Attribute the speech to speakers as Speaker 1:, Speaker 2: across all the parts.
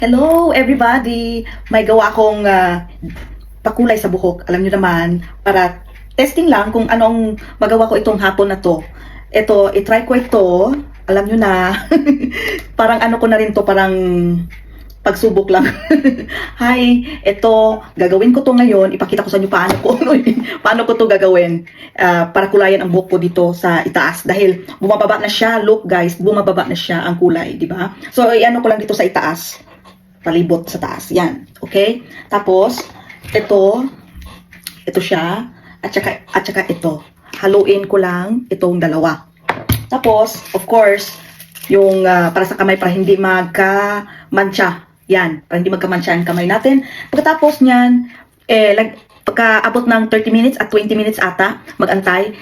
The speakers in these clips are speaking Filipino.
Speaker 1: Hello everybody! May gawa akong pakulay sa buhok. Alam niyo naman, para testing lang kung anong magawa ko itong hapon na to. Ito, itry ko ito. Alam niyo na, parang ano ko na rin to, parang pagsubok lang. Hi, ito, gagawin ko to ngayon. Ipakita ko sa inyo paano ko to gagawin para kulayan ang buhok ko dito sa itaas. Dahil bumababa na siya. Look guys, bumababa na siya ang kulay, di ba? So, iano ko lang dito sa itaas. Palibot sa taas. Yan. Okay? Tapos, ito siya. At saka ito. Haluin ko lang itong dalawa. Tapos, of course, yung para sa kamay, para hindi magka-mancha. Yan. Para hindi magka-mancha ang kamay natin. Pagkatapos niyan, pagkaabot ng 30 minutes at 20 minutes ata, magantay,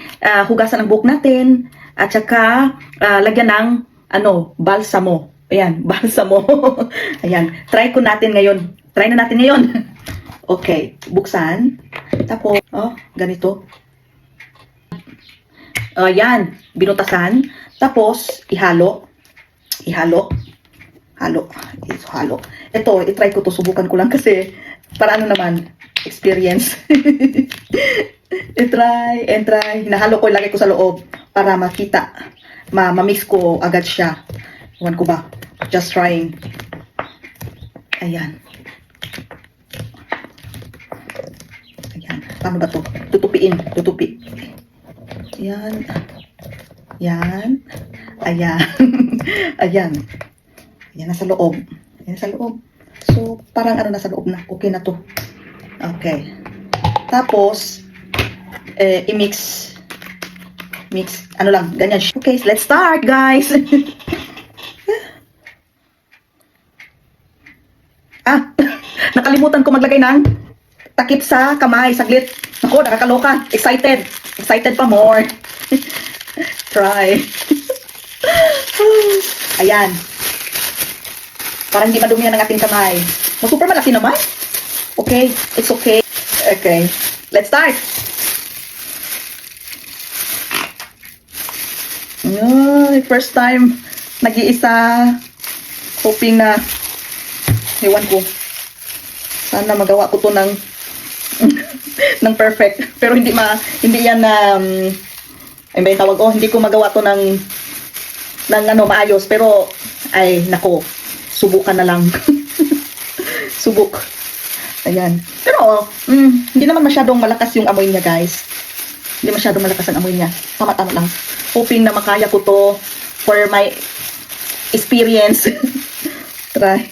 Speaker 1: hugasan ang buhok natin. At saka, lagyan ng, balsamo. Ayan, balsamo. Ayan, try natin ngayon. Try na natin ngayon. Okay, buksan. Tapos, ganito. Ayan, binutasan. Tapos, ihalo. Halo. Ito, itry ko to. Subukan ko lang kasi, para ano naman, experience. I-try and try. Hinahalo ko, ilagay ko sa loob para makita. Ma-mix ko agad siya. Iwan ko ba? Just trying. Ayan. Ayan. Paano ba to? Tutupiin. Tutupi. Ayan. Ayan. Ayan. Ayan. Ayan. Nasa loob. Ayan. Nasa loob. So, parang nasa loob na. Okay na to. Okay. Tapos, i-mix. Mix. Lang. Ganyan. Okay. Let's start, guys. Nakalimutan ko maglagay ng takip sa kamay. Saglit. Ako, nakakaloka. Excited. Excited pa more. Try. Ayan. Para hindi madumihan ang ating kamay. Super malaki naman. Okay. It's okay. Okay. Let's start. First time nag-iisa. Hoping na ewan ko. Sana magawa ko to ng ng perfect. Pero hindi yan ay may tawag hindi ko magawa to ng maayos, pero ay nako, subukan na lang. Subok. Ayan. Pero hindi naman masyadong malakas yung amoy niya, guys. Hindi masyadong malakas ang amoy niya. Tama-tama lang. Hoping na makaya ko to for my experience. Try.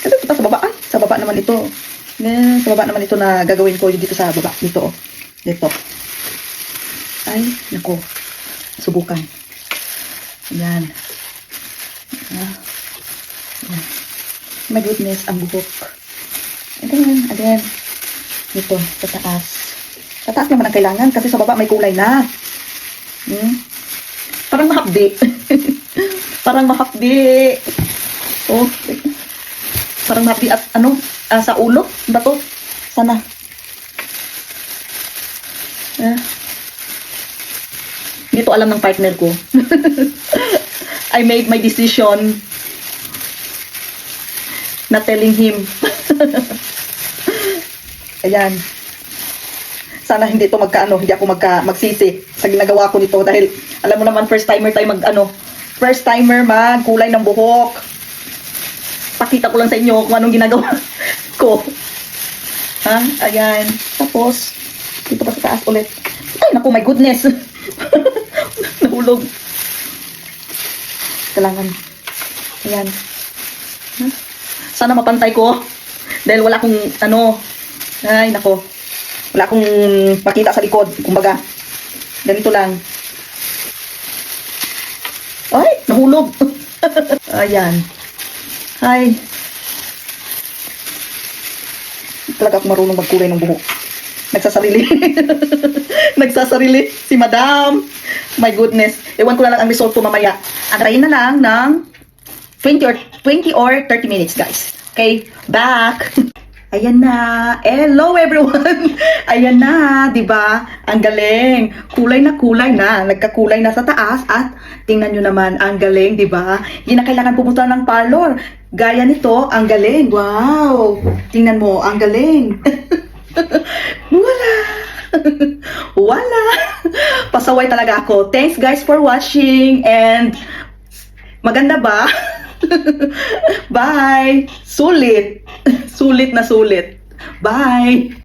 Speaker 1: Ito sa baba. Sa baba naman ito. Sa baba naman ito na gagawin ko dito sa baba. Dito. Dito. Ay, nako. Subukan. Ayan. Ayan. My goodness, ang buhok. Again. Dito, sa taas. Sa taas naman ang kailangan kasi sa baba may kulay na. Parang mahapdi. Parang mahapdi. Oh, parang mahapdi at sa ulo. Ba to? Sana. Hindi to alam ng partner ko. I made my decision not telling him. Ayan. Sana hindi to hindi ako magsisi sa ginagawa ko nito dahil alam mo naman first timer tayo first timer magkulay ng buhok. Pakita ko lang sa inyo kung anong ginagawa ko. Ayan. Tapos, dito pa sa taas ulit. Ay, naku, my goodness. Nahulog. Kailangan. Ayan. Sana mapantay ko. Dahil wala akong, ay, naku. Wala akong makita sa likod. Kumbaga, ganito lang. Ay, nahulog. Ayan. Hi. Talaga ako marunong magkulay ng buhok. Nagsasarili. Nagsasarili si Madam. My goodness. Ewan ko na lang ang result ko mamaya. Antayin na lang ng 20 or 30 minutes, guys. Okay, back. Ayan na. Hello everyone. Ayan na, 'di ba? Ang galing. Kulay na. Nagkakulay na sa taas at tingnan niyo naman ang galing, 'di ba? Hindi na kailangan pumunta ng parlor. gaya nito. Ang galing. Wow. Tingnan mo, ang galing. Wala. Wala. Pasaway talaga ako. Thanks guys for watching and maganda ba? Bye. Sulit. Sulit na sulit. Bye.